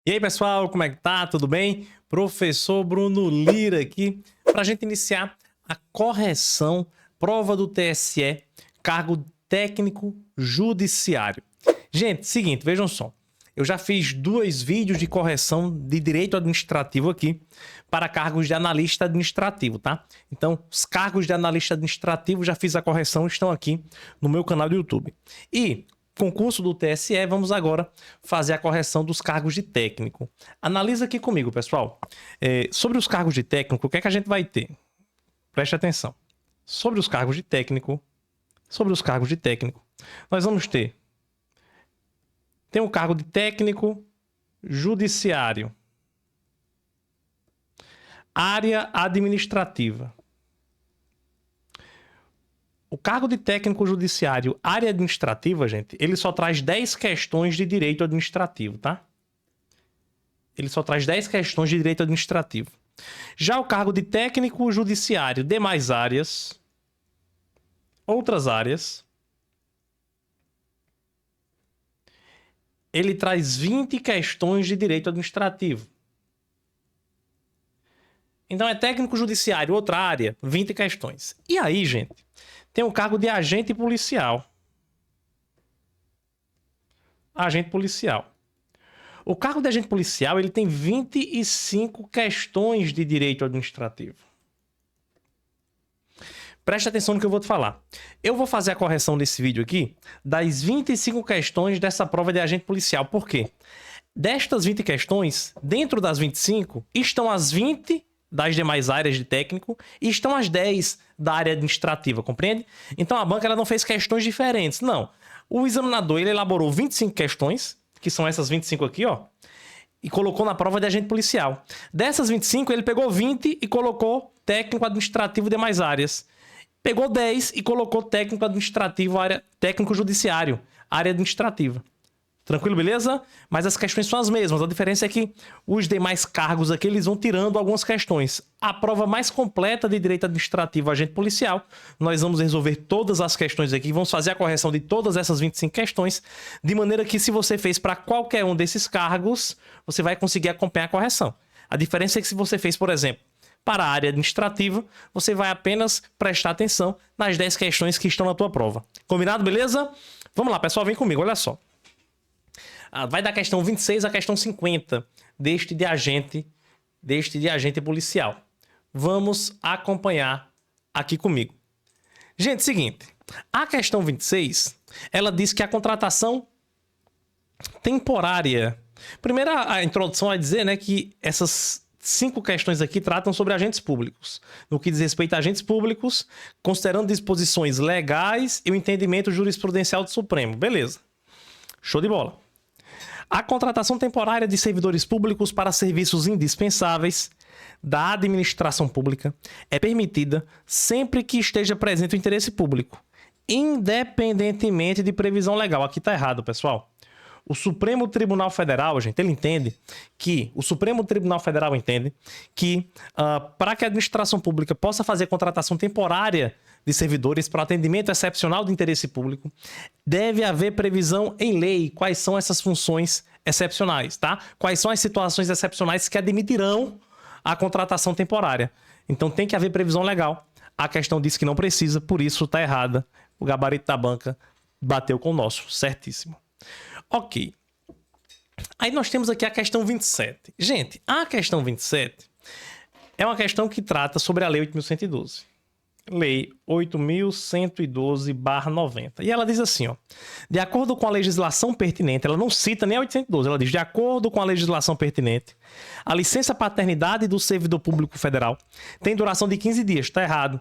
E aí, pessoal, como é que tá? Tudo bem? Professor Bruno Lira aqui para a gente iniciar a correção, prova do TSE, cargo técnico judiciário. Gente, seguinte, vejam só. Eu já fiz 2 vídeos de correção de direito administrativo aqui para cargos de analista administrativo, tá? Então, os cargos de analista administrativo, já fiz a correção, estão aqui no meu canal do YouTube. E concurso do TSE, vamos agora fazer a correção dos cargos de técnico. Analisa aqui comigo, pessoal. Sobre os cargos de técnico, o que é que a gente vai ter? Preste atenção. Sobre os cargos de técnico, nós vamos ter o cargo de técnico judiciário, área administrativa. O cargo de técnico judiciário, área administrativa, gente, ele só traz 10 questões de direito administrativo, tá? Ele só traz 10 questões de direito administrativo. Já o cargo de técnico judiciário, demais áreas, outras áreas, ele traz 20 questões de direito administrativo. Então é técnico judiciário, outra área, 20 questões. E aí, gente, tem o cargo de agente policial. Agente policial. O cargo de agente policial, ele tem 25 questões de direito administrativo. Preste atenção no que eu vou te falar. Eu vou fazer a correção desse vídeo aqui das 25 questões dessa prova de agente policial. Por quê? Destas 20 questões, dentro das 25, estão as 20 das demais áreas de técnico e estão as 10 da área administrativa, compreende? Então a banca ela não fez questões diferentes, não. O examinador ele elaborou 25 questões, que são essas 25 aqui, ó, e colocou na prova de agente policial. Dessas 25, ele pegou 20 e colocou técnico administrativo demais áreas. Pegou 10 e colocou técnico administrativo, técnico judiciário, área administrativa. Tranquilo, beleza? Mas as questões são as mesmas. A diferença é que os demais cargos aqui, eles vão tirando algumas questões. A prova mais completa de direito administrativo, agente policial, nós vamos resolver todas as questões aqui, vamos fazer a correção de todas essas 25 questões, de maneira que se você fez para qualquer um desses cargos, você vai conseguir acompanhar a correção. A diferença é que se você fez, por exemplo, para a área administrativa, você vai apenas prestar atenção nas 10 questões que estão na tua prova. Combinado, beleza? Vamos lá, pessoal, vem comigo, olha só. Vai da questão 26 à questão 50 deste de agente policial. Vamos acompanhar aqui comigo. Gente, seguinte, a questão 26, ela diz que a contratação temporária. Primeiro, a introdução vai dizer, né, que essas 5 questões aqui tratam sobre agentes públicos. No que diz respeito a agentes públicos, considerando disposições legais e o entendimento jurisprudencial do Supremo. Beleza. Show de bola. A contratação temporária de servidores públicos para serviços indispensáveis da administração pública é permitida sempre que esteja presente o interesse público, independentemente de previsão legal. Aqui está errado, pessoal. O Supremo Tribunal Federal, gente, ele entende que para que a administração pública possa fazer contratação temporária de servidores para atendimento excepcional do interesse público, deve haver previsão em lei quais são essas funções excepcionais, tá? Quais são as situações excepcionais que admitirão a contratação temporária. Então tem que haver previsão legal. A questão diz que não precisa, por isso está errada. O gabarito da banca bateu com o nosso, certíssimo. Ok. Aí nós temos aqui a questão 27. Gente, a questão 27 é uma questão que trata sobre a Lei 8.112. Lei 8.112/90. E ela diz assim, ó. De acordo com a legislação pertinente, ela não cita nem a 812, ela diz, de acordo com a legislação pertinente, a licença paternidade do servidor público federal tem duração de 15 dias. Tá errado.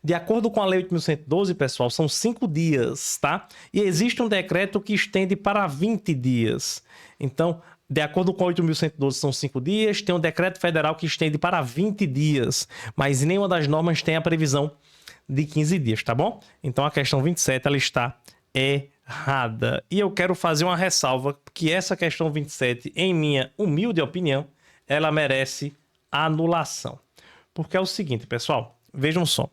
De acordo com a Lei 8.112, pessoal, são 5 dias, tá? E existe um decreto que estende para 20 dias. Então, de acordo com a 8.112, são 5 dias. Tem um decreto federal que estende para 20 dias. Mas nenhuma das normas tem a previsão de 15 dias, tá bom? Então, a questão 27, ela está errada. E eu quero fazer uma ressalva que essa questão 27, em minha humilde opinião, ela merece anulação. Porque é o seguinte, pessoal, vejam só.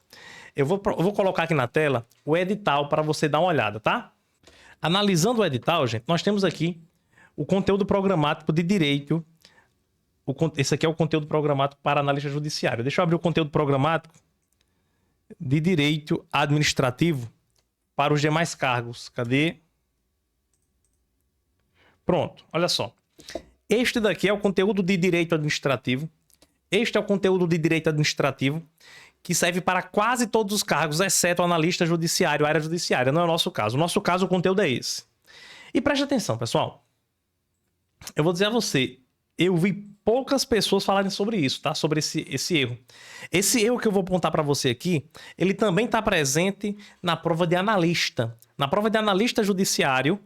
Eu vou colocar aqui na tela o edital para você dar uma olhada, tá? Analisando o edital, gente, nós temos aqui o conteúdo programático de direito Esse aqui é o conteúdo programático para analista judiciário. Deixa eu abrir o conteúdo programático de direito administrativo para os demais cargos. Cadê? Pronto, olha só. Este daqui é o conteúdo de direito administrativo. Este é o conteúdo de direito administrativo que serve para quase todos os cargos, exceto analista judiciário, área judiciária. Não é o nosso caso. O nosso caso, o conteúdo é esse. E preste atenção, pessoal. Eu vou dizer a você, eu vi poucas pessoas falarem sobre isso, tá? Sobre esse erro. Esse erro que eu vou apontar para você aqui, ele também está presente na prova de analista. Na prova de analista judiciário,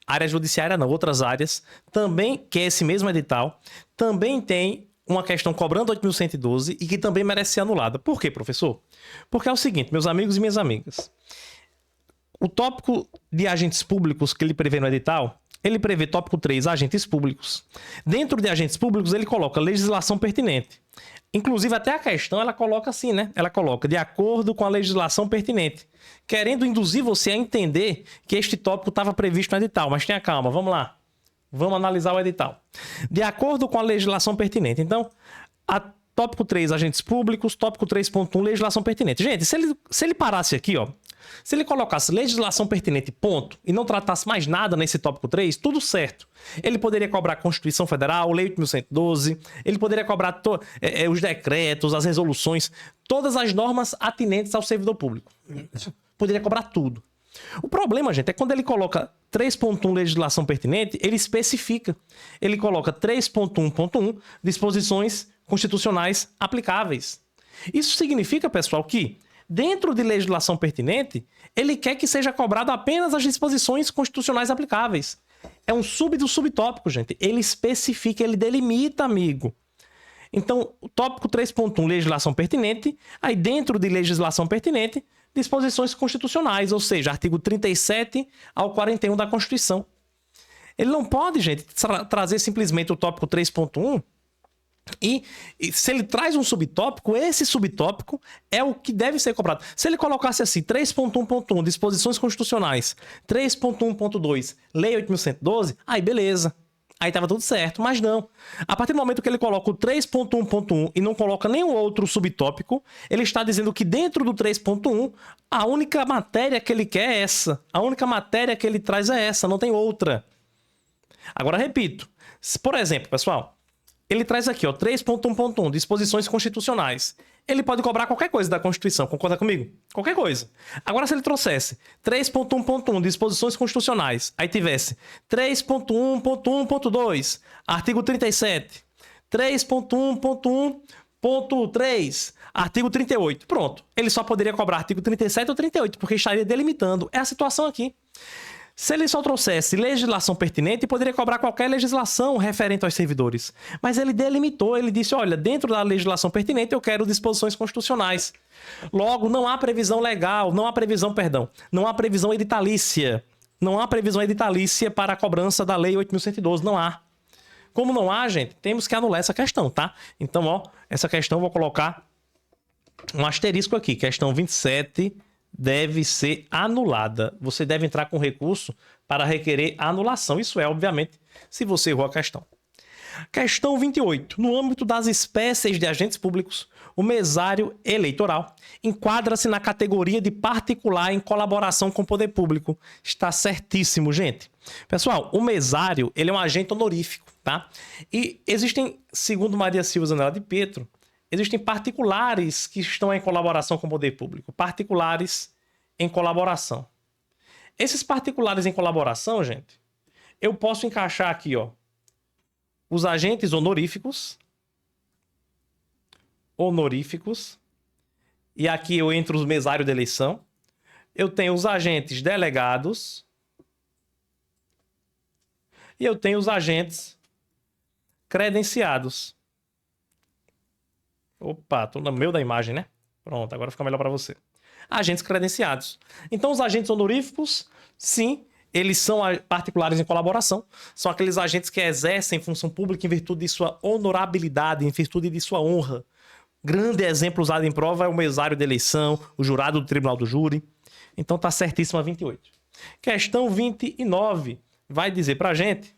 área judiciária não, outras áreas, também, que é esse mesmo edital, também tem uma questão cobrando 8.112 e que também merece ser anulada. Por quê, professor? Porque é o seguinte, meus amigos e minhas amigas. O tópico de agentes públicos que ele prevê no edital, ele prevê tópico 3, agentes públicos. Dentro de agentes públicos, ele coloca legislação pertinente. Inclusive, até a questão, ela coloca assim, né? Ela coloca de acordo com a legislação pertinente. Querendo induzir você a entender que este tópico estava previsto no edital. Mas tenha calma, vamos lá. Vamos analisar o edital. De acordo com a legislação pertinente. Então, tópico 3, agentes públicos. Tópico 3.1, legislação pertinente. Gente, se ele parasse aqui, ó. Se ele colocasse legislação pertinente, ponto, e não tratasse mais nada nesse tópico 3, tudo certo. Ele poderia cobrar a Constituição Federal, Lei 8.112, ele poderia cobrar os decretos, as resoluções, todas as normas atinentes ao servidor público. Poderia cobrar tudo. O problema, gente, é quando ele coloca 3.1 legislação pertinente, ele especifica. Ele coloca 3.1.1 disposições constitucionais aplicáveis. Isso significa, pessoal, que dentro de legislação pertinente, ele quer que seja cobrado apenas as disposições constitucionais aplicáveis. É um do subtópico, gente. Ele especifica, ele delimita, amigo. Então, o tópico 3.1, legislação pertinente, aí dentro de legislação pertinente, disposições constitucionais, ou seja, artigo 37 ao 41 da Constituição. Ele não pode, gente, trazer simplesmente o tópico 3.1 e se ele traz um subtópico, esse subtópico é o que deve ser cobrado. Se ele colocasse assim, 3.1.1, disposições constitucionais, 3.1.2, Lei 8.112, aí beleza. Aí tava tudo certo, mas não. A partir do momento que ele coloca o 3.1.1 e não coloca nenhum outro subtópico, ele está dizendo que dentro do 3.1, a única matéria que ele quer é essa. A única matéria que ele traz é essa, não tem outra. Agora, repito. Por exemplo, pessoal, ele traz aqui, ó, 3.1.1, disposições constitucionais. Ele pode cobrar qualquer coisa da Constituição, concorda comigo? Qualquer coisa. Agora, se ele trouxesse 3.1.1, disposições constitucionais, aí tivesse 3.1.1.2, artigo 37, 3.1.1.3, artigo 38. Pronto. Ele só poderia cobrar artigo 37 ou 38, porque estaria delimitando. É a situação aqui. Se ele só trouxesse legislação pertinente, poderia cobrar qualquer legislação referente aos servidores. Mas ele delimitou, ele disse, olha, dentro da legislação pertinente eu quero disposições constitucionais. Logo, não há previsão legal, não há previsão editalícia. Não há previsão editalícia para a cobrança da Lei 8.112, não há. Como não há, gente, temos que anular essa questão, tá? Então, ó, essa questão eu vou colocar um asterisco aqui, questão 27... deve ser anulada. Você deve entrar com recurso para requerer a anulação. Isso é, obviamente, se você errou a questão. Questão 28. No âmbito das espécies de agentes públicos, o mesário eleitoral enquadra-se na categoria de particular em colaboração com o poder público. Está certíssimo, gente. Pessoal, o mesário, ele é um agente honorífico, tá? E existem, segundo Maria Silva Zanella de Pietro, existem particulares que estão em colaboração com o poder público. Particulares em colaboração. Esses particulares em colaboração, gente, eu posso encaixar aqui, ó, os agentes honoríficos. E aqui eu entro os mesários de eleição. Eu tenho os agentes delegados. E eu tenho os agentes credenciados. Opa, tô no meio da imagem, né? Pronto, agora fica melhor para você. Agentes credenciados. Então, os agentes honoríficos, sim, eles são particulares em colaboração. São aqueles agentes que exercem função pública em virtude de sua honorabilidade, em virtude de sua honra. Grande exemplo usado em prova é o mesário de eleição, o jurado do tribunal do júri. Então, tá certíssimo a 28. Questão 29 vai dizer pra gente...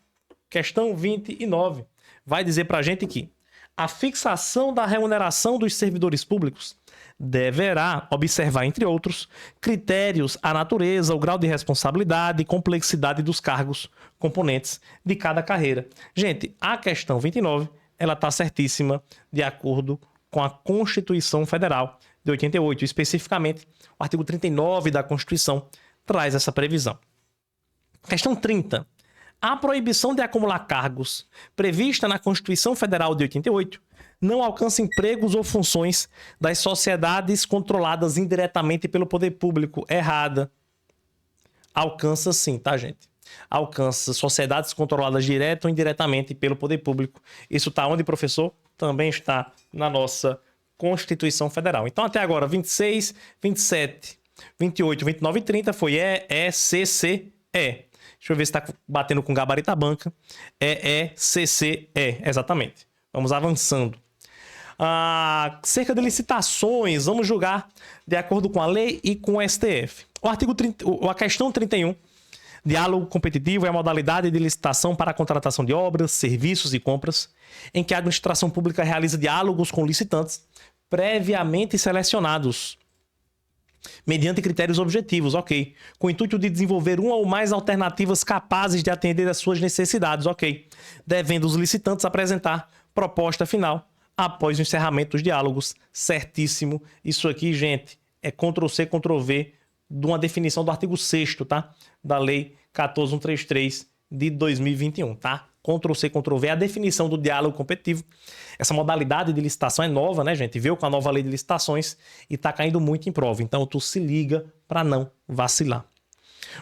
Questão 29 vai dizer pra gente que a fixação da remuneração dos servidores públicos deverá observar, entre outros, critérios, a natureza, o grau de responsabilidade e complexidade dos cargos componentes de cada carreira. Gente, a questão 29, ela está certíssima de acordo com a Constituição Federal de 88, especificamente o artigo 39 da Constituição traz essa previsão. Questão 30. A proibição de acumular cargos prevista na Constituição Federal de 88 não alcança empregos ou funções das sociedades controladas indiretamente pelo poder público. Errada. Alcança sim, tá, gente? Alcança sociedades controladas direta ou indiretamente pelo poder público. Isso está onde, professor? Também está na nossa Constituição Federal. Então, até agora, 26, 27, 28, 29 e 30 foi EECCE. Deixa eu ver se está batendo com gabarito a banca. EECCE, exatamente. Vamos avançando. Cerca de licitações, vamos julgar de acordo com a lei e com o STF. A questão 31, diálogo competitivo é a modalidade de licitação para a contratação de obras, serviços e compras, em que a administração pública realiza diálogos com licitantes previamente selecionados, mediante critérios objetivos, ok, com o intuito de desenvolver uma ou mais alternativas capazes de atender às suas necessidades, ok, devendo os licitantes apresentar proposta final após o encerramento dos diálogos. Certíssimo. Isso aqui, gente, é Ctrl+C, Ctrl+V de uma definição do artigo 6º, tá? Da Lei 14.133 de 2021, tá? Ctrl+C, Ctrl+V é a definição do diálogo competitivo. Essa modalidade de licitação é nova, né, gente? Veio com a nova lei de licitações e tá caindo muito em prova. Então, tu se liga para não vacilar.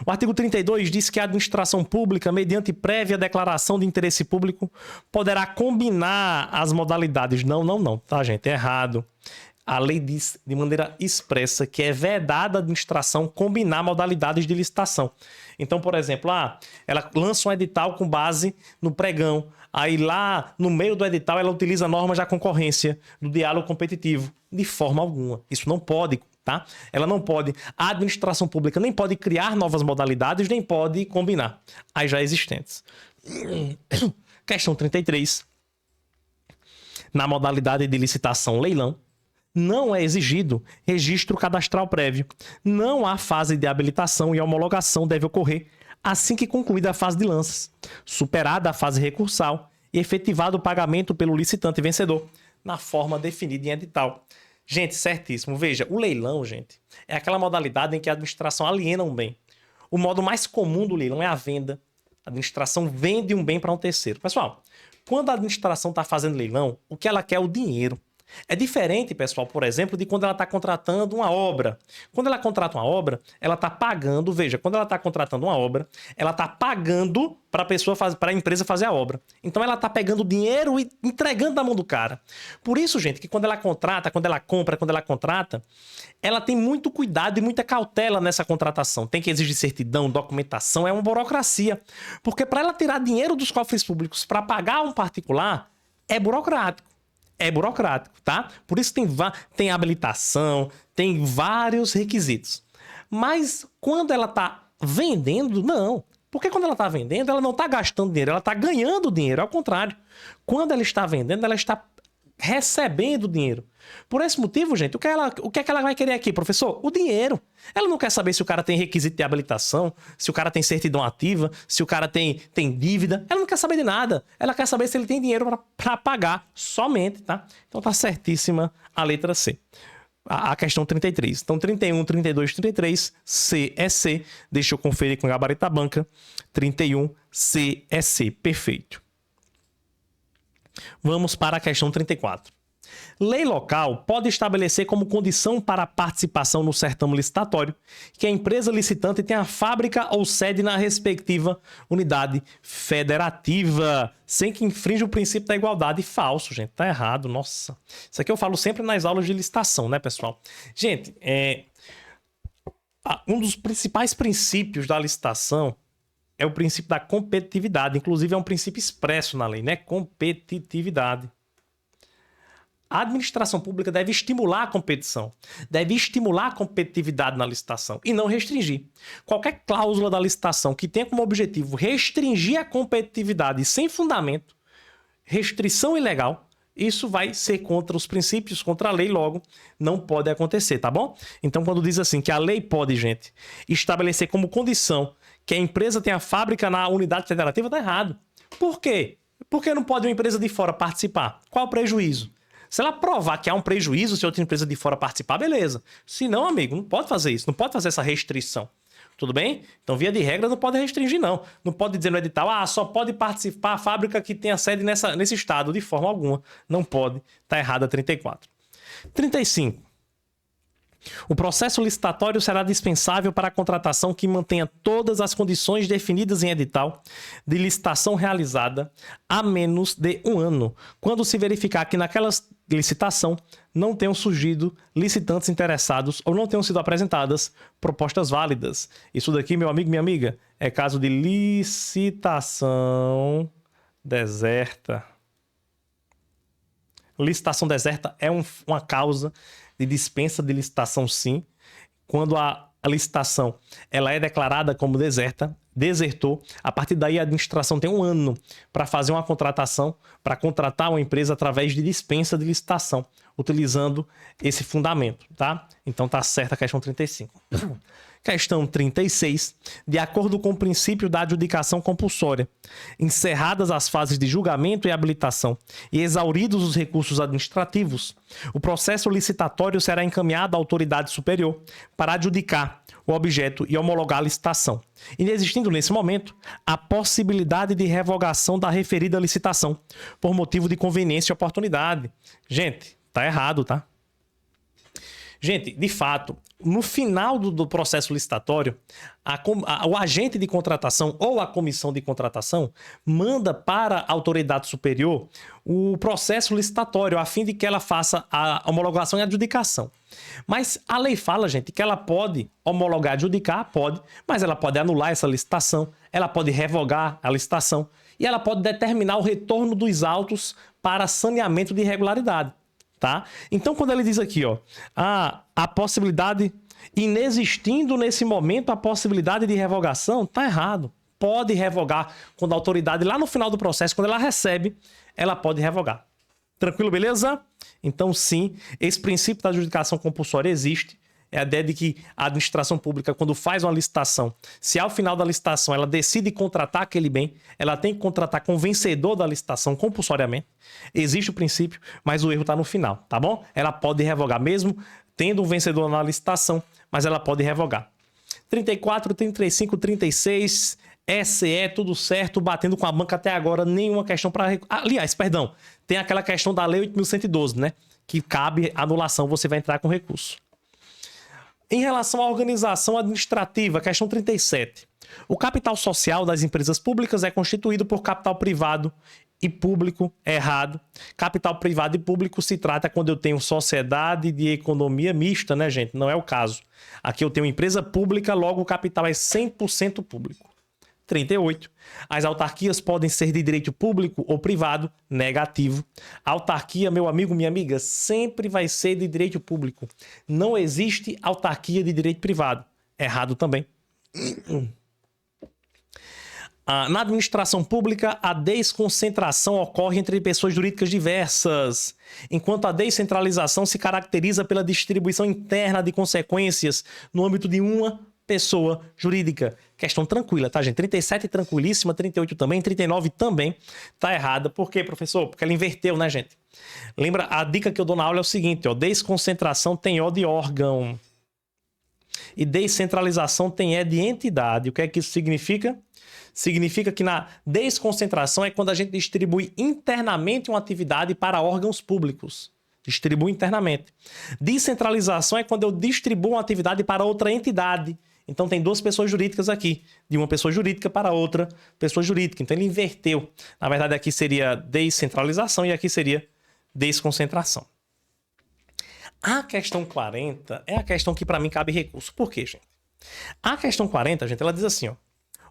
O artigo 32 diz que a administração pública, mediante prévia declaração de interesse público, poderá combinar as modalidades. Não, tá, gente? É errado. A lei diz de maneira expressa que é vedada a administração combinar modalidades de licitação. Então, por exemplo, ela lança um edital com base no pregão. Aí lá no meio do edital ela utiliza normas da concorrência, do diálogo competitivo. De forma alguma. Isso não pode, tá? Ela não pode. A administração pública nem pode criar novas modalidades, nem pode combinar as já existentes. Questão 33. Na modalidade de licitação leilão, não é exigido registro cadastral prévio. Não há fase de habilitação e a homologação deve ocorrer assim que concluída a fase de lanças, superada a fase recursal e efetivado o pagamento pelo licitante vencedor na forma definida em edital. Gente, certíssimo. Veja, o leilão, gente, é aquela modalidade em que a administração aliena um bem. O modo mais comum do leilão é a venda. A administração vende um bem para um terceiro. Pessoal, quando a administração está fazendo leilão, o que ela quer é o dinheiro. É diferente, pessoal, por exemplo, de quando ela está contratando uma obra. Quando ela contrata uma obra, ela está pagando, veja, quando ela está contratando uma obra, ela está pagando para a empresa fazer a obra. Então ela está pegando o dinheiro e entregando na mão do cara. Por isso, gente, que quando ela contrata, quando ela compra, quando ela contrata, ela tem muito cuidado e muita cautela nessa contratação. Tem que exigir certidão, documentação, é uma burocracia. Porque para ela tirar dinheiro dos cofres públicos para pagar um particular, é burocrático. É burocrático, tá? Por isso tem habilitação, tem vários requisitos. Mas quando ela tá vendendo, não. Porque quando ela tá vendendo, ela não tá gastando dinheiro, ela tá ganhando dinheiro. Ao contrário. Quando ela está vendendo, ela está recebendo dinheiro. Por esse motivo, gente, o que é que ela vai querer aqui, professor? O dinheiro. Ela não quer saber se o cara tem requisito de habilitação, se o cara tem certidão ativa, se o cara tem dívida. Ela não quer saber de nada. Ela quer saber se ele tem dinheiro para pagar somente, tá? Então tá certíssima a letra C. A questão 33. Então 31, 32, 33, C é C. Deixa eu conferir com o gabarito da banca. 31, C é C. Perfeito. Vamos para a questão 34. Lei local pode estabelecer como condição para a participação no certame licitatório que a empresa licitante tenha fábrica ou sede na respectiva unidade federativa, sem que infrinja o princípio da igualdade. Falso, gente. Tá errado. Nossa. Isso aqui eu falo sempre nas aulas de licitação, né, pessoal? Gente, um dos principais princípios da licitação é o princípio da competitividade. Inclusive, é um princípio expresso na lei, né? Competitividade. A administração pública deve estimular a competição, deve estimular a competitividade na licitação e não restringir. Qualquer cláusula da licitação que tenha como objetivo restringir a competitividade sem fundamento, restrição ilegal, isso vai ser contra os princípios, contra a lei, logo não pode acontecer, tá bom? Então, quando diz assim que a lei pode, gente, estabelecer como condição que a empresa tenha fábrica na unidade federativa, tá errado. Por quê? Porque não pode uma empresa de fora participar. Qual o prejuízo? Se ela provar que há um prejuízo se outra empresa de fora participar, beleza. Se não, amigo, não pode fazer isso, não pode fazer essa restrição. Tudo bem? Então, via de regra, não pode restringir, não. Não pode dizer no edital, só pode participar a fábrica que tenha sede nesse estado, de forma alguma. Não pode. Está errada 34. 35. O processo licitatório será dispensável para a contratação que mantenha todas as condições definidas em edital de licitação realizada há menos de 1 ano, quando se verificar que naquela licitação não tenham surgido licitantes interessados ou não tenham sido apresentadas propostas válidas. Isso daqui, meu amigo, minha amiga, é caso de licitação deserta. Licitação deserta é uma causa de dispensa de licitação, sim. Quando a licitação ela é declarada como desertou, a partir daí a administração tem 1 ano para fazer uma contratação, para contratar uma empresa através de dispensa de licitação, utilizando esse fundamento, tá? Então tá certa a questão 35. Questão 36. De acordo com o princípio da adjudicação compulsória, encerradas as fases de julgamento e habilitação e exauridos os recursos administrativos, o processo licitatório será encaminhado à autoridade superior para adjudicar o objeto e homologar a licitação, inexistindo nesse momento a possibilidade de revogação da referida licitação por motivo de conveniência e oportunidade. Gente, tá errado, tá? Gente, de fato, no final do processo licitatório, o agente de contratação ou a comissão de contratação manda para a autoridade superior o processo licitatório a fim de que ela faça a homologação e adjudicação. Mas a lei fala, gente, que ela pode homologar, adjudicar, pode, mas ela pode anular essa licitação, ela pode revogar a licitação e ela pode determinar o retorno dos autos para saneamento de irregularidade. Tá? Então, quando ele diz aqui, ó, a possibilidade, inexistindo nesse momento a possibilidade de revogação, tá errado. Pode revogar quando a autoridade, lá no final do processo, quando ela recebe, ela pode revogar. Tranquilo, beleza? Então, sim, esse princípio da adjudicação compulsória existe. É a ideia de que a administração pública, quando faz uma licitação, se ao final da licitação ela decide contratar aquele bem, ela tem que contratar com o vencedor da licitação compulsoriamente. Existe o princípio, mas o erro está no final, tá bom? Ela pode revogar mesmo tendo um vencedor na licitação, mas ela pode revogar. 34, 35, 36, SE, tudo certo, batendo com a banca até agora, nenhuma questão para... Aliás, perdão, tem aquela questão da Lei 8.112, né? Que cabe anulação, você vai entrar com recurso. Em relação à organização administrativa, questão 37. O capital social das empresas públicas é constituído por capital privado e público, errado. Capital privado e público se trata quando eu tenho sociedade de economia mista, né, gente? Não é o caso. Aqui eu tenho empresa pública, logo o capital é 100% público. 38. As autarquias podem ser de direito público ou privado, negativo. A autarquia, meu amigo, minha amiga, sempre vai ser de direito público. Não existe autarquia de direito privado. Errado também. Na administração pública, a desconcentração ocorre entre pessoas jurídicas diversas, enquanto a descentralização se caracteriza pela distribuição interna de consequências no âmbito de uma pessoa jurídica. Questão tranquila, tá, gente? 37 tranquilíssima, 38 também, 39 também tá errada. Por quê, professor? Porque ela inverteu, né, gente? Lembra, a dica que eu dou na aula é o seguinte, ó, desconcentração tem O de órgão e descentralização tem E de entidade. O que é que isso significa? Significa que na desconcentração é quando a gente distribui internamente uma atividade para órgãos públicos. Distribui internamente. Descentralização é quando eu distribuo uma atividade para outra entidade. Então tem duas pessoas jurídicas aqui, de uma pessoa jurídica para outra pessoa jurídica. Então ele inverteu. Na verdade aqui seria descentralização e aqui seria desconcentração. A questão 40 é a questão que para mim cabe recurso. Por quê, gente? A questão 40, gente, ela diz assim, ó.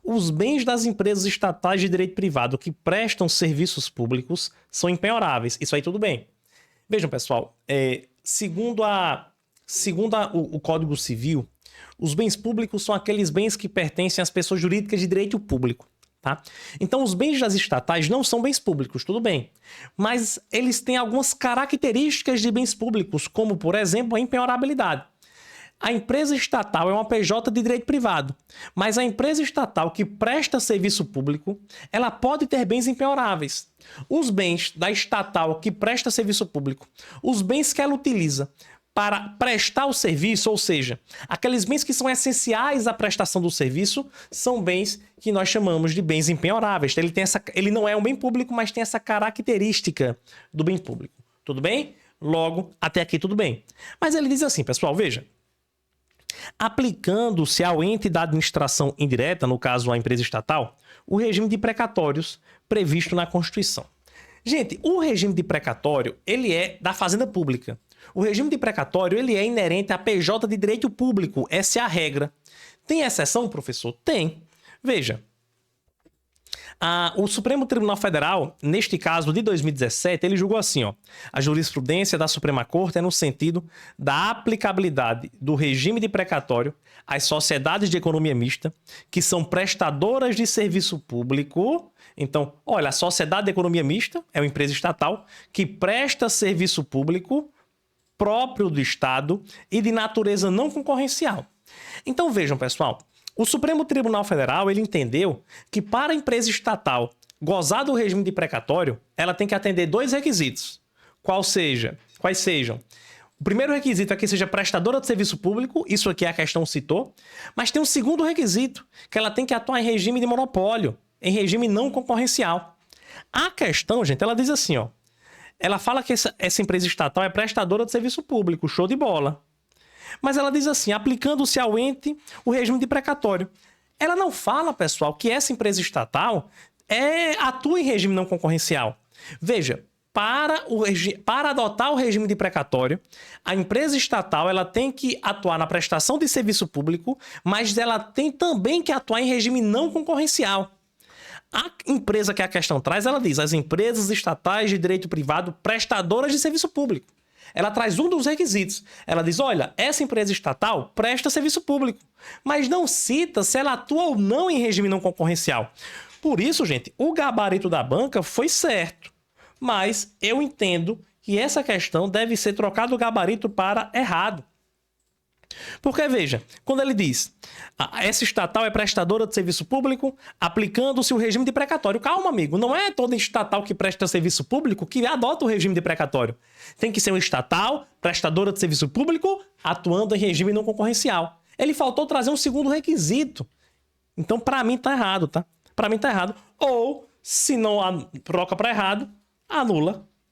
Os bens das empresas estatais de direito privado que prestam serviços públicos são impenhoráveis. Isso aí tudo bem. Vejam, pessoal, segundo o Código Civil, os bens públicos são aqueles bens que pertencem às pessoas jurídicas de direito público, tá? Então, os bens das estatais não são bens públicos, tudo bem. Mas eles têm algumas características de bens públicos, como, por exemplo, a impenhorabilidade. A empresa estatal é uma PJ de direito privado, mas a empresa estatal que presta serviço público, ela pode ter bens impenhoráveis. Os bens da estatal que presta serviço público, os bens que ela utiliza para prestar o serviço, ou seja, aqueles bens que são essenciais à prestação do serviço, são bens que nós chamamos de bens impenhoráveis. Ele não é um bem público, mas tem essa característica do bem público. Tudo bem? Logo, até aqui tudo bem. Mas ele diz assim, pessoal, veja. Aplicando-se ao ente da administração indireta, no caso a empresa estatal, o regime de precatórios previsto na Constituição. Gente, o regime de precatório, ele é da Fazenda Pública. O regime de precatório, ele é inerente à PJ de direito público, essa é a regra. Tem exceção, professor? Tem. Veja, o Supremo Tribunal Federal, neste caso de 2017, ele julgou assim, ó, a jurisprudência da Suprema Corte é no sentido da aplicabilidade do regime de precatório às sociedades de economia mista, que são prestadoras de serviço público. Então, olha, a sociedade de economia mista é uma empresa estatal que presta serviço público próprio do Estado e de natureza não concorrencial. Então, vejam, pessoal, o Supremo Tribunal Federal, ele entendeu que para a empresa estatal gozar do regime de precatório, ela tem que atender dois requisitos. Quais sejam? O primeiro requisito é que seja prestadora de serviço público, isso aqui a questão citou, mas tem um segundo requisito, que ela tem que atuar em regime de monopólio, em regime não concorrencial. A questão, gente, ela diz assim, ó, ela fala que essa empresa estatal é prestadora de serviço público, show de bola. Mas ela diz assim, aplicando-se ao ente o regime de precatório. Ela não fala, pessoal, que essa empresa estatal atua em regime não concorrencial. Veja, para adotar o regime de precatório, a empresa estatal ela tem que atuar na prestação de serviço público, mas ela tem também que atuar em regime não concorrencial. A empresa que a questão traz, ela diz, as empresas estatais de direito privado prestadoras de serviço público. Ela traz um dos requisitos. Ela diz, olha, essa empresa estatal presta serviço público, mas não cita se ela atua ou não em regime não concorrencial. Por isso, gente, o gabarito da banca foi certo, mas eu entendo que essa questão deve ser trocado o gabarito para errado. Porque, veja, quando ele diz essa estatal é prestadora de serviço público aplicando-se o regime de precatório. Calma, amigo, não é toda estatal que presta serviço público que adota o regime de precatório. Tem que ser uma estatal prestadora de serviço público atuando em regime não concorrencial. Ele faltou trazer um segundo requisito. Então, para mim, tá errado, tá? Para mim, tá errado. Ou, se não troca para errado,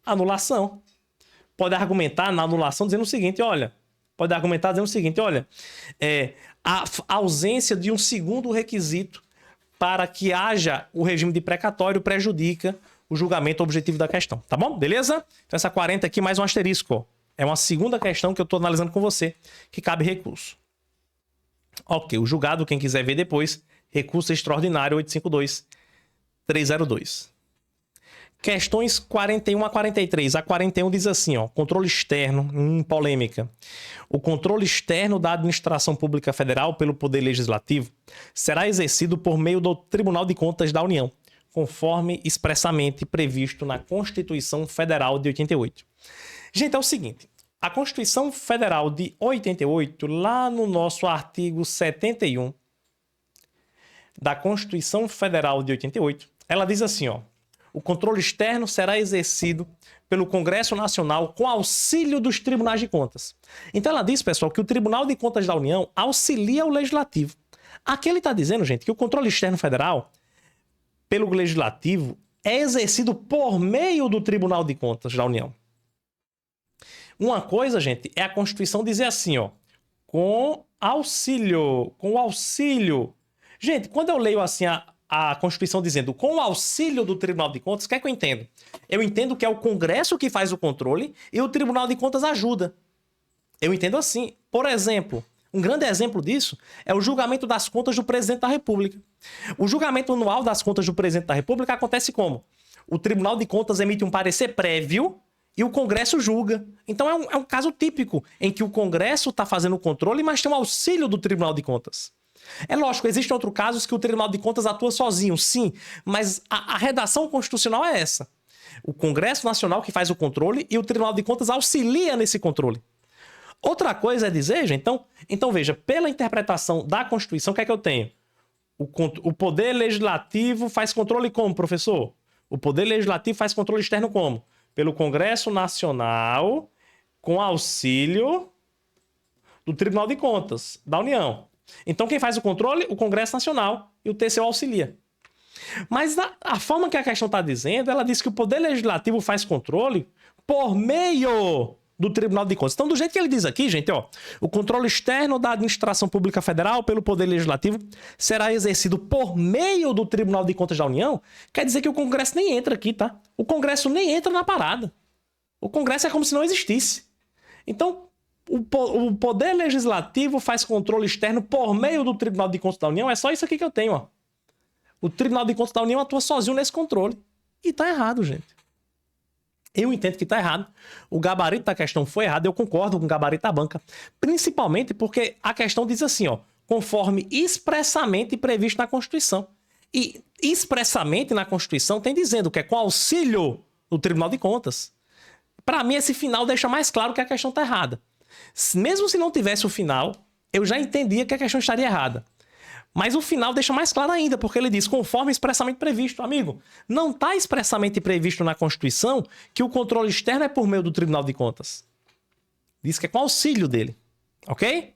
anulação. Pode argumentar na anulação dizendo o seguinte, olha... a ausência de um segundo requisito para que haja o regime de precatório prejudica o julgamento objetivo da questão, tá bom? Beleza? Então essa 40 aqui mais um asterisco, ó. É uma segunda questão que eu estou analisando com você, que cabe recurso. Ok, o julgado, quem quiser ver depois, recurso extraordinário 852-302. Questões 41 a 43. A 41 diz assim, ó, controle externo, polêmica. O controle externo da administração pública federal pelo Poder Legislativo será exercido por meio do Tribunal de Contas da União, conforme expressamente previsto na Constituição Federal de 88. Gente, é o seguinte, a Constituição Federal de 88, lá no nosso artigo 71 da Constituição Federal de 88, ela diz assim, ó, o controle externo será exercido pelo Congresso Nacional com auxílio dos tribunais de contas. Então ela diz, pessoal, que o Tribunal de Contas da União auxilia o Legislativo. Aqui ele está dizendo, gente, que o controle externo federal pelo Legislativo é exercido por meio do Tribunal de Contas da União. Uma coisa, gente, é a Constituição dizer assim, ó, com auxílio. Gente, quando eu leio assim a Constituição dizendo com o auxílio do Tribunal de Contas, o que é que eu entendo? Eu entendo que é o Congresso que faz o controle e o Tribunal de Contas ajuda. Eu entendo assim. Por exemplo, um grande exemplo disso é o julgamento das contas do Presidente da República. O julgamento anual das contas do Presidente da República acontece como? O Tribunal de Contas emite um parecer prévio e o Congresso julga. Então é um caso típico em que o Congresso está fazendo o controle, mas tem um auxílio do Tribunal de Contas. É lógico, existem outros casos que o Tribunal de Contas atua sozinho, sim, mas a redação constitucional é essa. O Congresso Nacional que faz o controle e o Tribunal de Contas auxilia nesse controle. Outra coisa é dizer, gente, então veja, pela interpretação da Constituição, o que é que eu tenho? O Poder Legislativo faz controle como, professor? O Poder Legislativo faz controle externo como? Pelo Congresso Nacional, com auxílio do Tribunal de Contas da União. Então, quem faz o controle? O Congresso Nacional e o TCU auxilia. Mas a forma que a questão está dizendo, ela diz que o Poder Legislativo faz controle por meio do Tribunal de Contas. Então, do jeito que ele diz aqui, gente, ó, o controle externo da administração pública federal pelo Poder Legislativo será exercido por meio do Tribunal de Contas da União. Quer dizer que o Congresso nem entra aqui, tá? O Congresso nem entra na parada. O Congresso é como se não existisse. Então, o Poder Legislativo faz controle externo por meio do Tribunal de Contas da União. É só isso aqui que eu tenho, ó. O Tribunal de Contas da União atua sozinho nesse controle. E tá errado, gente. Eu entendo que tá errado. O gabarito da questão foi errado. Eu concordo com o gabarito da banca. Principalmente porque a questão diz assim, ó. Conforme expressamente previsto na Constituição. E expressamente na Constituição tem dizendo que é com auxílio do Tribunal de Contas. Para mim, esse final deixa mais claro que a questão tá errada. Mesmo se não tivesse o final, eu já entendia que a questão estaria errada. Mas o final deixa mais claro ainda, porque ele diz, conforme expressamente previsto. Amigo, não está expressamente previsto na Constituição que o controle externo é por meio do Tribunal de Contas. Diz que é com auxílio dele. Ok?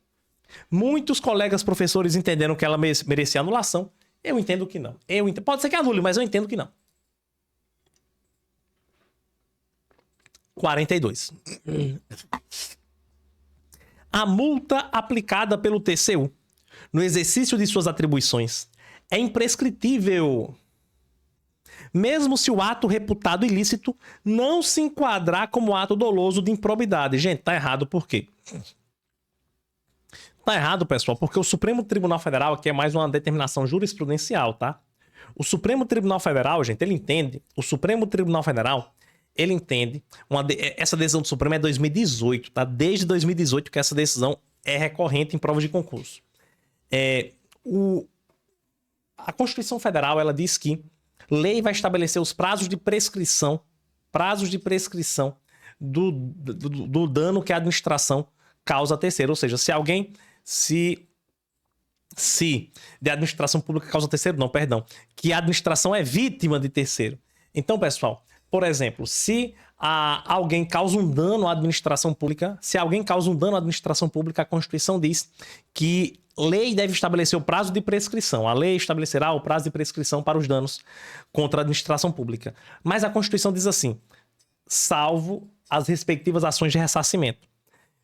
Muitos colegas professores entenderam que ela merecia anulação. Eu entendo que não. Pode ser que anule, mas eu entendo que não. 42. A multa aplicada pelo TCU no exercício de suas atribuições é imprescritível, mesmo se o ato reputado ilícito não se enquadrar como ato doloso de improbidade. Gente, tá errado por quê? Tá errado, pessoal, porque o Supremo Tribunal Federal aqui é mais uma determinação jurisprudencial, tá? O Supremo Tribunal Federal, gente, ele entende, essa decisão do Supremo é 2018, tá? Desde 2018 que essa decisão é recorrente em provas de concurso. A Constituição Federal, ela diz que lei vai estabelecer os prazos de prescrição do dano que a administração causa a terceiro. Ou seja, se de administração pública causa terceiro, não, perdão, que a administração é vítima de terceiro. Então, pessoal, por exemplo, se alguém causa um dano à administração pública, a Constituição diz que lei deve estabelecer o prazo de prescrição. A lei estabelecerá o prazo de prescrição para os danos contra a administração pública. Mas a Constituição diz assim, salvo as respectivas ações de ressarcimento.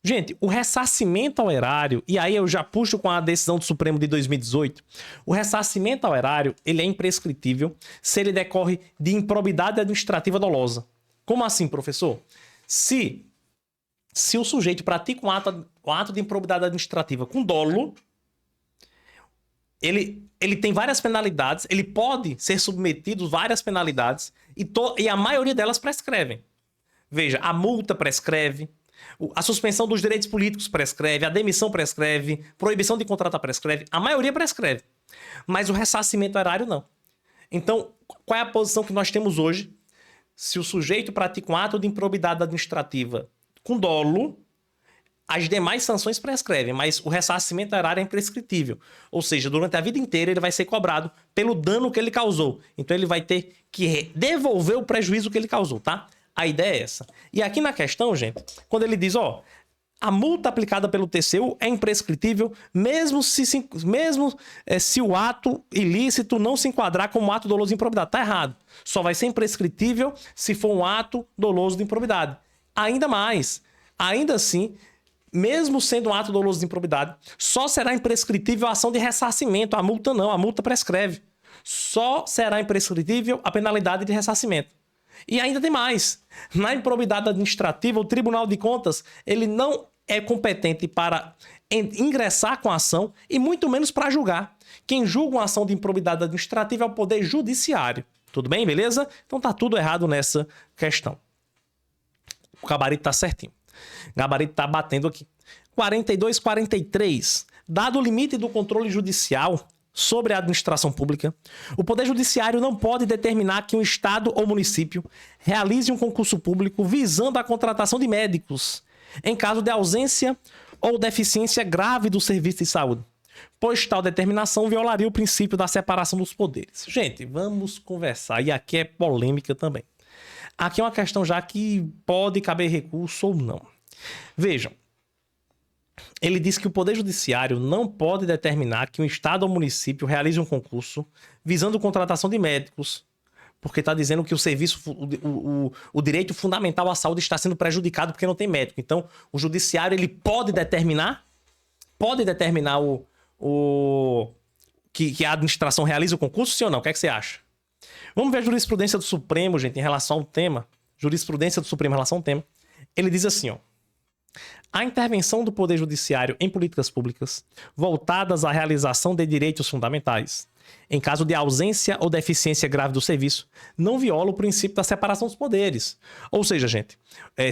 Gente, o ressarcimento ao erário, e aí eu já puxo com a decisão do Supremo de 2018, o ressarcimento ao erário, ele é imprescritível se ele decorre de improbidade administrativa dolosa. Como assim, professor? Se o sujeito pratica um ato de improbidade administrativa com dolo, ele tem várias penalidades, ele pode ser submetido a várias penalidades e a maioria delas prescrevem. Veja, a multa prescreve, a suspensão dos direitos políticos prescreve, a demissão prescreve, proibição de contratar prescreve, a maioria prescreve. Mas o ressarcimento erário não. Então, qual é a posição que nós temos hoje? Se o sujeito pratica um ato de improbidade administrativa com dolo, as demais sanções prescrevem, mas o ressarcimento erário é imprescritível. Ou seja, durante a vida inteira ele vai ser cobrado pelo dano que ele causou. Então ele vai ter que devolver o prejuízo que ele causou, tá? A ideia é essa. E aqui na questão, gente, quando ele diz, ó, a multa aplicada pelo TCU é imprescritível mesmo se o ato ilícito não se enquadrar como ato doloso de improbidade. Tá errado. Só vai ser imprescritível se for um ato doloso de improbidade. Ainda mais, ainda assim, mesmo sendo um ato doloso de improbidade, só será imprescritível a ação de ressarcimento. A multa não, a multa prescreve. Só será imprescritível a penalidade de ressarcimento. E ainda tem mais. Na improbidade administrativa, o Tribunal de Contas, ele não é competente para ingressar com a ação e muito menos para julgar. Quem julga uma ação de improbidade administrativa é o Poder Judiciário. Tudo bem, beleza? Então tá tudo errado nessa questão. O gabarito tá certinho. O gabarito tá batendo aqui. 42, 43. Dado o limite do controle judicial sobre a administração pública, o Poder Judiciário não pode determinar que um Estado ou município realize um concurso público visando a contratação de médicos, em caso de ausência ou deficiência grave do serviço de saúde, pois tal determinação violaria o princípio da separação dos poderes. Gente, vamos conversar, e aqui é polêmica também. Aqui é uma questão já que pode caber recurso ou não. Vejam, ele diz que o Poder Judiciário não pode determinar que um Estado ou município realize um concurso visando contratação de médicos, porque está dizendo que o serviço, o direito fundamental à saúde está sendo prejudicado porque não tem médico. Então, o Judiciário ele pode determinar que a administração realize o concurso, sim ou não? O que é que você acha? Vamos ver a jurisprudência do Supremo, gente, em relação ao tema. Jurisprudência do Supremo em relação ao tema. Ele diz assim, ó. A intervenção do Poder Judiciário em políticas públicas voltadas à realização de direitos fundamentais, em caso de ausência ou deficiência grave do serviço, não viola o princípio da separação dos poderes. Ou seja, gente,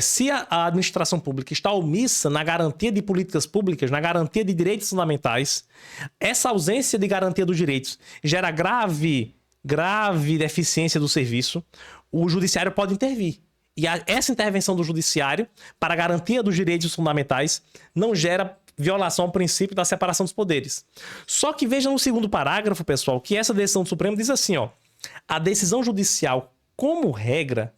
se a administração pública está omissa na garantia de políticas públicas, na garantia de direitos fundamentais, essa ausência de garantia dos direitos gera grave deficiência do serviço, o judiciário pode intervir. E essa intervenção do judiciário para a garantia dos direitos fundamentais não gera violação ao princípio da separação dos poderes. Só que veja no segundo parágrafo, pessoal, que essa decisão do Supremo diz assim, ó, a decisão judicial, como regra,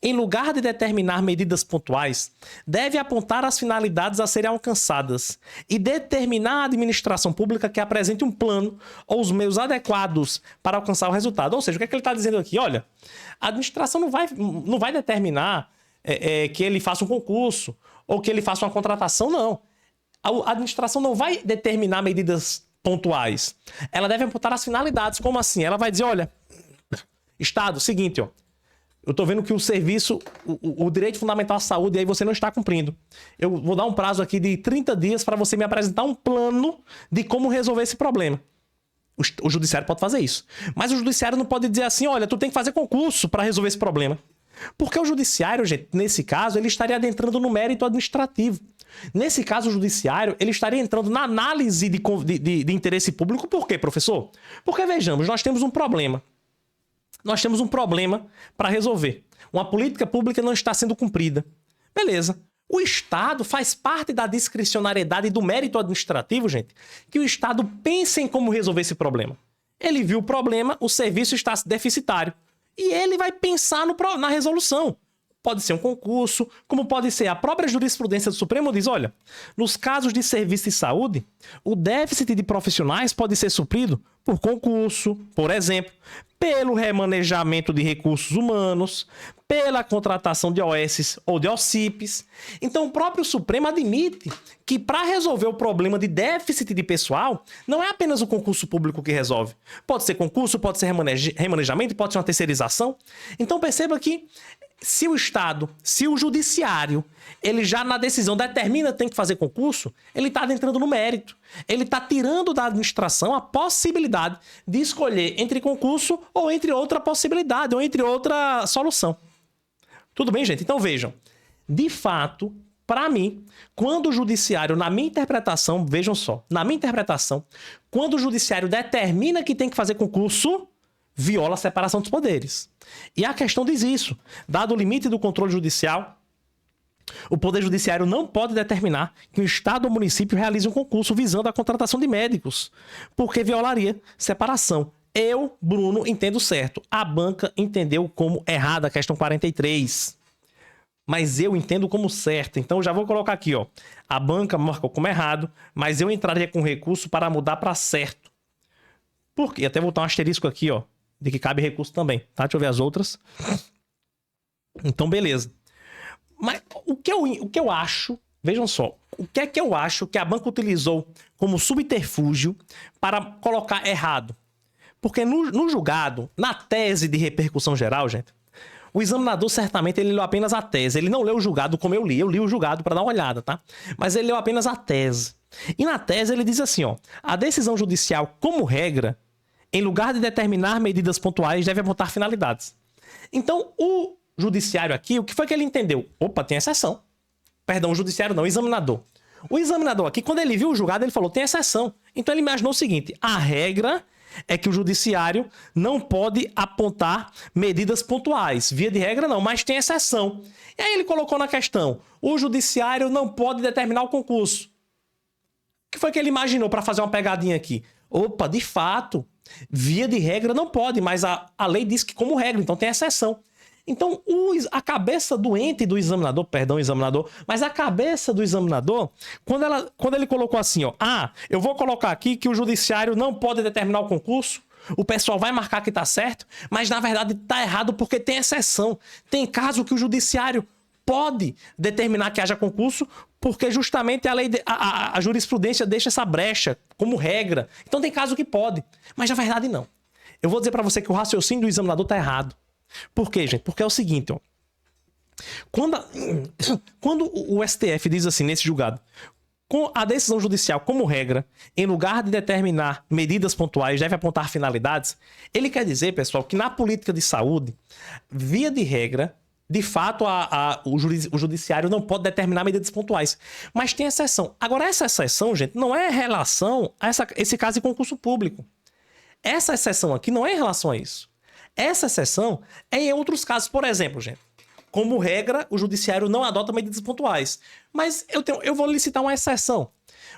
em lugar de determinar medidas pontuais, deve apontar as finalidades a serem alcançadas e determinar a administração pública que apresente um plano ou os meios adequados para alcançar o resultado. Ou seja, o que é que ele está dizendo aqui? Olha, a administração não vai determinar que ele faça um concurso ou que ele faça uma contratação, não. A administração não vai determinar medidas pontuais. Ela deve apontar as finalidades. Como assim? Ela vai dizer, olha, Estado, seguinte, ó, eu tô vendo que o serviço, o direito fundamental à saúde, aí você não está cumprindo. Eu vou dar um prazo aqui de 30 dias para você me apresentar um plano de como resolver esse problema. O judiciário pode fazer isso. Mas o judiciário não pode dizer assim, olha, tu tem que fazer concurso para resolver esse problema. Porque o judiciário, gente, nesse caso, ele estaria adentrando no mérito administrativo. Nesse caso, o judiciário, ele estaria entrando na análise de interesse público. Por quê, professor? Porque, vejamos, nós temos um problema. Nós temos um problema para resolver. Uma política pública não está sendo cumprida. Beleza. O Estado faz parte da discricionariedade e do mérito administrativo, gente, que o Estado pense em como resolver esse problema. Ele viu o problema, o serviço está deficitário. E ele vai pensar na resolução. Pode ser um concurso, como pode ser a própria jurisprudência do Supremo diz, olha, nos casos de serviço de saúde, o déficit de profissionais pode ser suprido por concurso, por exemplo, pelo remanejamento de recursos humanos, pela contratação de OS ou de OCIPs. Então, o próprio Supremo admite que para resolver o problema de déficit de pessoal, não é apenas o concurso público que resolve. Pode ser concurso, pode ser remanejamento, pode ser uma terceirização. Então, perceba que se o Estado, se o Judiciário, ele já na decisão determina que tem que fazer concurso, ele está adentrando no mérito. Ele está tirando da administração a possibilidade de escolher entre concurso ou entre outra possibilidade, ou entre outra solução. Tudo bem, gente? Então vejam. De fato, para mim, quando o Judiciário, na minha interpretação, vejam só, na minha interpretação, quando o Judiciário determina que tem que fazer concurso, viola a separação dos poderes. E a questão diz isso. Dado o limite do controle judicial, o Poder Judiciário não pode determinar que o Estado ou município realize um concurso visando a contratação de médicos, porque violaria separação. Eu, Bruno, entendo certo. A banca entendeu como errada a questão 43. Mas eu entendo como certo. Então, eu já vou colocar aqui, ó. A banca marcou como errado, mas eu entraria com recurso para mudar para certo. Por quê? Até vou botar um asterisco aqui, ó, de que cabe recurso também, tá? Deixa eu ver as outras. Então, beleza. Mas o que eu acho, vejam só, o que é que eu acho que a banca utilizou como subterfúgio para colocar errado? Porque no julgado, na tese de repercussão geral, gente, o examinador certamente ele leu apenas a tese. Ele não leu o julgado como eu li. Eu li o julgado para dar uma olhada, tá? Mas ele leu apenas a tese. E na tese ele diz assim, ó, a decisão judicial, como regra, em lugar de determinar medidas pontuais, deve apontar finalidades. Então, o judiciário aqui, o que foi que ele entendeu? Opa, tem exceção. Perdão, o judiciário não, o examinador. O examinador aqui, quando ele viu o julgado, ele falou, tem exceção. Então ele imaginou o seguinte, a regra é que o judiciário não pode apontar medidas pontuais. Via de regra não, mas tem exceção. E aí ele colocou na questão, o judiciário não pode determinar o concurso. O que foi que ele imaginou para fazer uma pegadinha aqui? Opa, de fato, via de regra não pode, mas a lei diz que como regra, então tem exceção. Então, a cabeça doente do examinador, perdão, examinador, mas a cabeça do examinador, quando ele colocou assim, ó, eu vou colocar aqui que o judiciário não pode determinar o concurso, o pessoal vai marcar que tá certo, mas na verdade tá errado porque tem exceção. Tem caso que o judiciário pode determinar que haja concurso, porque justamente a jurisprudência deixa essa brecha como regra. Então tem caso que pode, mas na verdade não. Eu vou dizer para você que o raciocínio do examinador tá errado. Por quê, gente? Porque é o seguinte, ó. Quando o STF diz assim, nesse julgado, com a decisão judicial como regra, em lugar de determinar medidas pontuais, deve apontar finalidades, ele quer dizer, pessoal, que na política de saúde, via de regra, de fato, o judiciário não pode determinar medidas pontuais. Mas tem exceção. Agora, essa exceção, gente, não é em relação a esse caso de concurso público. Essa exceção aqui não é em relação a isso. Essa exceção é em outros casos. Por exemplo, gente, como regra, o judiciário não adota medidas pontuais. Mas eu vou lhe citar uma exceção.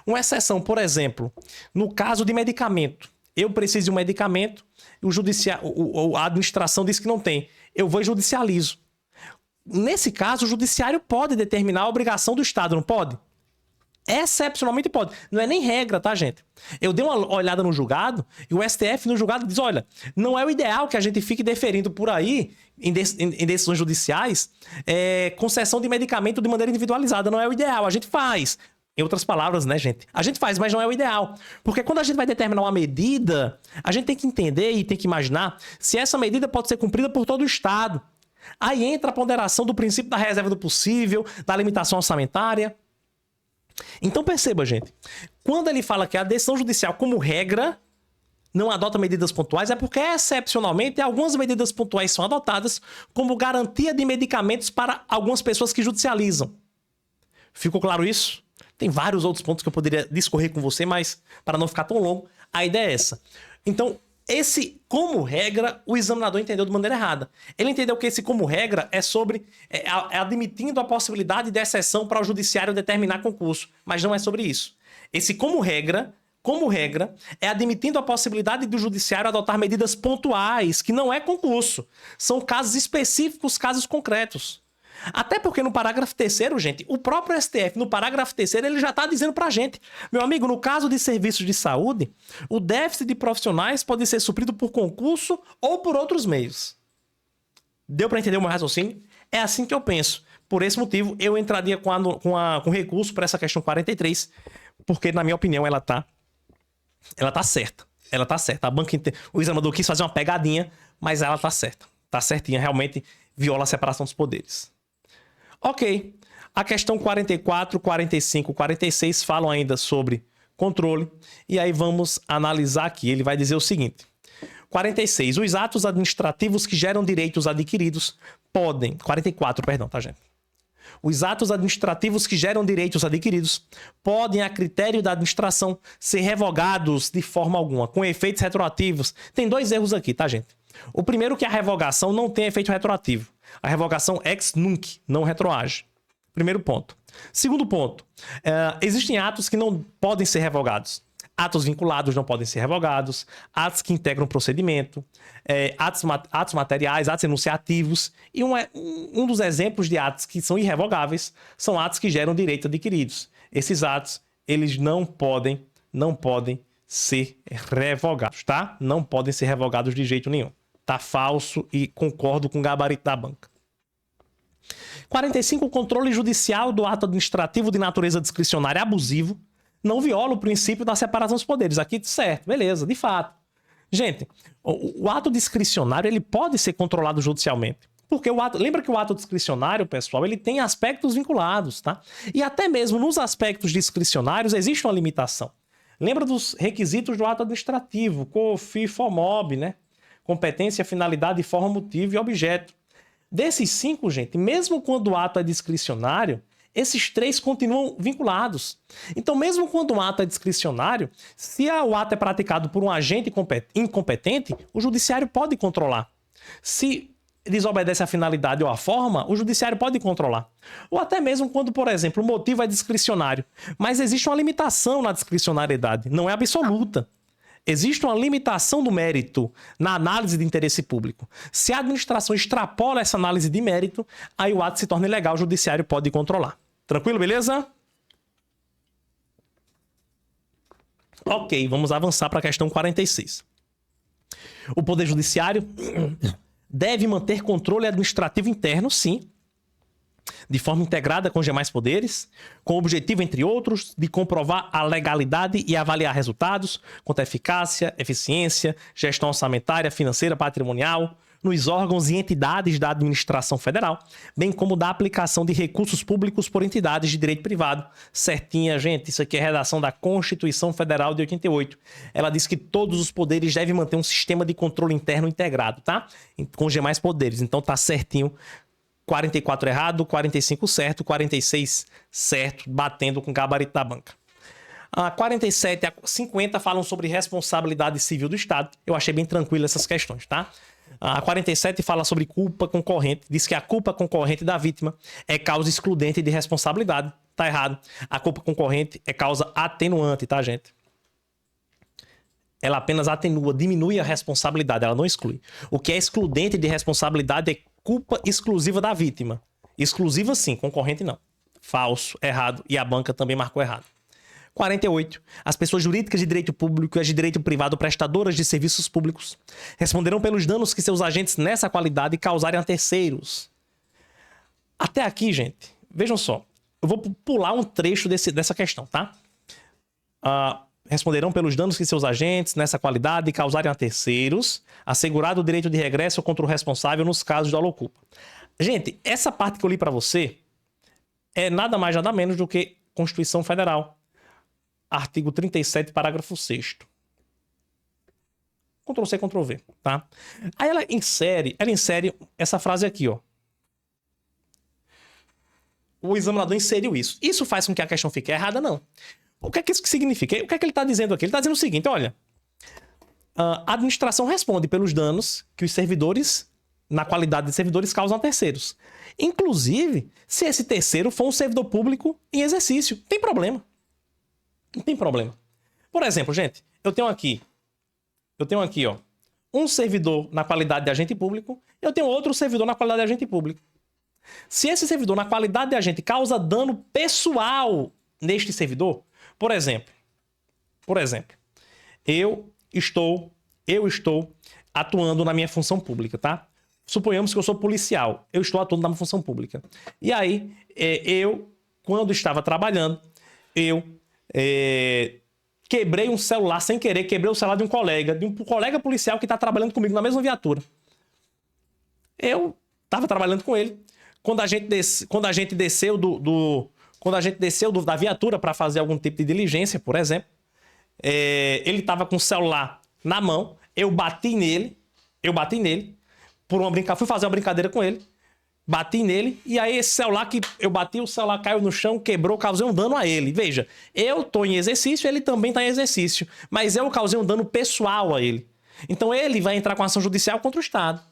Uma exceção, por exemplo, no caso de medicamento. Eu preciso de um medicamento, a administração diz que não tem. Eu vou e judicializo. Nesse caso, o judiciário pode determinar a obrigação do Estado, não pode? Excepcionalmente pode. Não é nem regra, tá, gente? Eu dei uma olhada no julgado e o STF no julgado diz, olha, não é o ideal que a gente fique deferindo por aí, em decisões judiciais, concessão de medicamento de maneira individualizada. Não é o ideal. A gente faz. Em outras palavras, né, gente? A gente faz, mas não é o ideal. Porque quando a gente vai determinar uma medida, a gente tem que entender e tem que imaginar se essa medida pode ser cumprida por todo o Estado. Aí entra a ponderação do princípio da reserva do possível, da limitação orçamentária. Então perceba, gente, quando ele fala que a decisão judicial, como regra, não adota medidas pontuais, é porque, excepcionalmente, algumas medidas pontuais são adotadas como garantia de medicamentos para algumas pessoas que judicializam. Ficou claro isso? Tem vários outros pontos que eu poderia discorrer com você, mas para não ficar tão longo, a ideia é essa. Então, esse como regra, o examinador entendeu de maneira errada. Ele entendeu que esse como regra é sobre admitindo a possibilidade de exceção para o judiciário determinar concurso, mas não é sobre isso. Esse como regra, é admitindo a possibilidade do judiciário adotar medidas pontuais, que não é concurso. São casos específicos, casos concretos. Até porque no parágrafo 3º, gente, o próprio STF, no parágrafo 3º, ele já está dizendo pra gente, meu amigo, no caso de serviços de saúde, o déficit de profissionais pode ser suprido por concurso ou por outros meios. Deu para entender o meu raciocínio? É assim que eu penso. Por esse motivo, eu entraria com recurso para essa questão 43, porque, na minha opinião, ela tá certa. Ela tá certa. O examinador quis fazer uma pegadinha, mas ela tá certa. Tá certinha, realmente viola a separação dos poderes. Ok, a questão 44, 45, 46 falam ainda sobre controle. E aí vamos analisar aqui. Ele vai dizer o seguinte. 46. Os atos administrativos que geram direitos adquiridos podem... 44, perdão, tá, gente? Os atos administrativos que geram direitos adquiridos podem, a critério da administração, ser revogados de forma alguma, com efeitos retroativos. Tem dois erros aqui, tá, gente? O primeiro que a revogação não tem efeito retroativo. A revogação ex nunc, não retroage. Primeiro ponto. Segundo ponto, existem atos que não podem ser revogados. Atos vinculados não podem ser revogados, atos que integram procedimento, atos materiais, atos enunciativos. E um dos exemplos de atos que são irrevogáveis são atos que geram direitos adquiridos. Esses atos, eles não podem ser revogados, tá? Não podem ser revogados de jeito nenhum. Tá falso e concordo com o gabarito da banca. 45. O controle judicial do ato administrativo de natureza discricionária abusivo não viola o princípio da separação dos poderes. Aqui, certo, beleza, de fato. Gente, o ato discricionário ele pode ser controlado judicialmente. Porque lembra que o ato discricionário, pessoal, ele tem aspectos vinculados, tá? E até mesmo nos aspectos discricionários existe uma limitação. Lembra dos requisitos do ato administrativo, COFI, FOMOB, né? Competência, finalidade, forma, motivo e objeto. Desses 5, gente, mesmo quando o ato é discricionário, esses três continuam vinculados. Então, mesmo quando um ato é discricionário, se o ato é praticado por um agente incompetente, o judiciário pode controlar. Se desobedece à finalidade ou à forma, o judiciário pode controlar. Ou até mesmo quando, por exemplo, o motivo é discricionário, mas existe uma limitação na discricionariedade, não é absoluta. Existe uma limitação do mérito na análise de interesse público. Se a administração extrapola essa análise de mérito, aí o ato se torna ilegal, o judiciário pode controlar. Tranquilo, beleza? Ok, vamos avançar para a questão 46. O Poder Judiciário deve manter controle administrativo interno, sim, de forma integrada com os demais poderes, com o objetivo, entre outros, de comprovar a legalidade e avaliar resultados quanto à eficácia, eficiência, gestão orçamentária, financeira, patrimonial, nos órgãos e entidades da administração federal, bem como da aplicação de recursos públicos por entidades de direito privado. Certinha, gente, isso aqui é a redação da Constituição Federal de 88. Ela diz que todos os poderes devem manter um sistema de controle interno integrado, tá? Com os demais poderes. Então tá certinho. 44 errado, 45 certo, 46 certo, batendo com o gabarito da banca. A 47 e a 50 falam sobre responsabilidade civil do Estado. Eu achei bem tranquilo essas questões, tá? A 47 fala sobre culpa concorrente. Diz que a culpa concorrente da vítima é causa excludente de responsabilidade. Tá errado. A culpa concorrente é causa atenuante, tá, gente? Ela apenas atenua, diminui a responsabilidade, ela não exclui. O que é excludente de responsabilidade é culpa exclusiva da vítima. Exclusiva sim, concorrente não. Falso, errado. E a banca também marcou errado. 48. As pessoas jurídicas de direito público e as de direito privado prestadoras de serviços públicos responderão pelos danos que seus agentes nessa qualidade causarem a terceiros. Até aqui, gente, vejam só. Eu vou pular um trecho dessa questão, tá? Responderão pelos danos que seus agentes nessa qualidade causarem a terceiros, assegurado o direito de regresso contra o responsável nos casos de dolo ou culpa. Gente, essa parte que eu li para você é nada mais nada menos do que Constituição Federal. Artigo 37, parágrafo 6º. Ctrl+C, Ctrl+V, tá? Aí ela insere essa frase aqui, ó. O examinador inseriu isso. Isso faz com que a questão fique errada? Não. O que é que isso significa? O que é que ele está dizendo aqui? Ele está dizendo o seguinte, olha. A administração responde pelos danos que os servidores, na qualidade de servidores, causam a terceiros. Inclusive, se esse terceiro for um servidor público em exercício. Tem problema. Não tem problema. Por exemplo, gente, eu tenho aqui, ó, um servidor na qualidade de agente público, eu tenho outro servidor na qualidade de agente público. Se esse servidor na qualidade de agente causa dano pessoal neste servidor, por exemplo, eu estou atuando na minha função pública, tá? Suponhamos que eu sou policial, eu estou atuando na minha função pública. E aí, quando estava trabalhando, quebrei um celular sem querer, quebrei o celular de um colega policial que está trabalhando comigo na mesma viatura. Eu estava trabalhando com ele. Quando a gente desceu da viatura para fazer algum tipo de diligência, por exemplo, ele estava com o celular na mão, eu bati nele, fui fazer uma brincadeira com ele, bati nele, e aí esse celular que eu bati, o celular caiu no chão, quebrou, causei um dano a ele. Veja, eu tô em exercício, ele também tá em exercício, mas eu causei um dano pessoal a ele. Então ele vai entrar com ação judicial contra o Estado,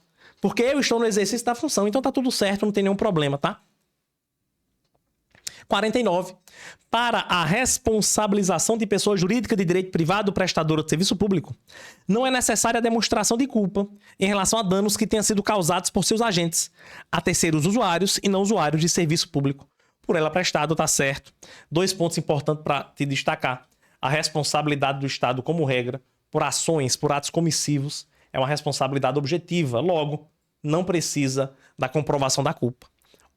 porque eu estou no exercício da função, então tá tudo certo, não tem nenhum problema, tá? 49. Para a responsabilização de pessoa jurídica de direito privado prestadora de serviço público, não é necessária a demonstração de culpa em relação a danos que tenham sido causados por seus agentes, a terceiros usuários e não usuários de serviço público. Por ela prestado, tá certo. 2 pontos importantes para te destacar. A responsabilidade do Estado, como regra, por ações, por atos comissivos, é uma responsabilidade objetiva. Logo, não precisa da comprovação da culpa.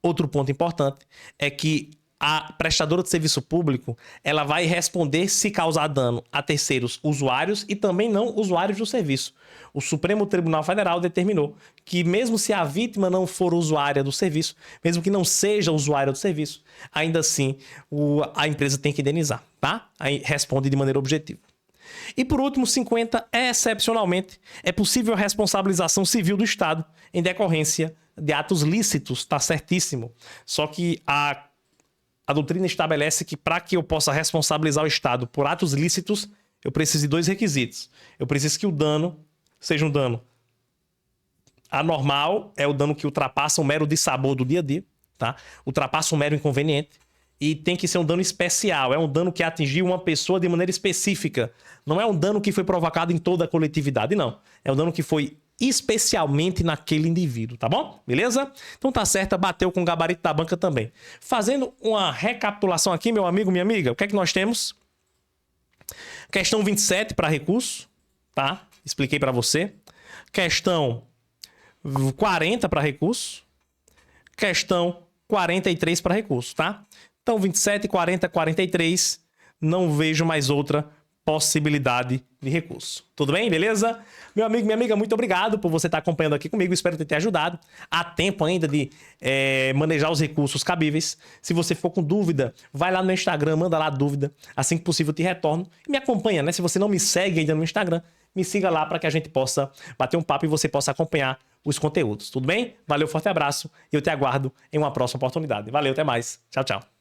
Outro ponto importante é que a prestadora de serviço público, ela vai responder se causar dano a terceiros usuários e também não usuários do serviço. O Supremo Tribunal Federal determinou que mesmo se a vítima não for usuária do serviço, mesmo que não seja usuária do serviço, ainda assim a empresa tem que indenizar, tá? Aí responde de maneira objetiva. E por último, 50, excepcionalmente, é possível a responsabilização civil do Estado em decorrência de atos lícitos, tá certíssimo. Só que a doutrina estabelece que para que eu possa responsabilizar o Estado por atos lícitos, eu preciso de 2 requisitos. Eu preciso que o dano seja um dano anormal, é o dano que ultrapassa o mero dissabor do dia a dia, tá? Ultrapassa o mero inconveniente. E tem que ser um dano especial, é um dano que atingiu uma pessoa de maneira específica. Não é um dano que foi provocado em toda a coletividade, não. É um dano que foi especialmente naquele indivíduo, tá bom? Beleza? Então tá certo, bateu com o gabarito da banca também. Fazendo uma recapitulação aqui, meu amigo, minha amiga, o que é que nós temos? Questão 27 para recurso, tá? Expliquei para você. Questão 40 para recurso. Questão 43 para recurso, tá? Então, 27, 40, 43, não vejo mais outra possibilidade de recurso. Tudo bem? Beleza? Meu amigo, minha amiga, muito obrigado por você estar acompanhando aqui comigo. Espero ter te ajudado. Há tempo ainda de manejar os recursos cabíveis. Se você for com dúvida, vai lá no Instagram, manda lá a dúvida. Assim que possível, eu te retorno. E me acompanha, né? Se você não me segue ainda no Instagram, me siga lá para que a gente possa bater um papo e você possa acompanhar os conteúdos. Tudo bem? Valeu, forte abraço e eu te aguardo em uma próxima oportunidade. Valeu, até mais. Tchau, tchau.